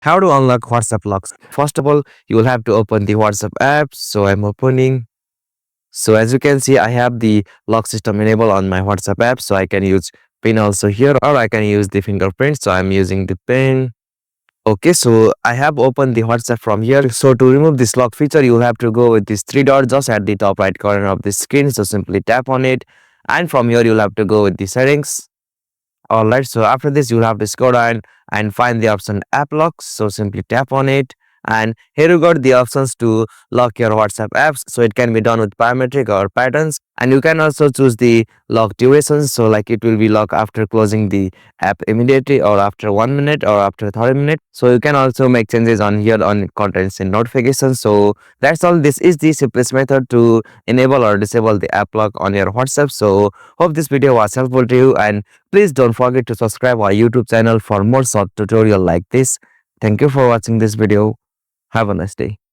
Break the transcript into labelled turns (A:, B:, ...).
A: How to unlock WhatsApp locks? First of all, you will have to open the WhatsApp app. So I'm opening. So as you can see, I have the lock system enabled on my WhatsApp app. So I can use pin also here, or I can use the fingerprint. So I'm using the pin. Okay, so I have opened the WhatsApp from here. So to remove this lock feature, you will have to go with this three dots just at the top right corner of the screen. So simply tap on it. And from here, you'll have to go with the settings. Alright, so after this, you'll have to scroll down and find the option app locks. So simply tap on it. And here you got the options to lock your WhatsApp apps. So it can be done with biometric or patterns. And you can also choose the lock durations. So like it will be locked after closing the app immediately, or after 1 minute, or after 30 minutes. So you can also make changes on here on contents and notifications. So that's all. This is the simplest method to enable or disable the app lock on your WhatsApp. So hope this video was helpful to you, and please don't forget to subscribe our YouTube channel for more short tutorial like this. Thank you for watching this video. Have a nice day.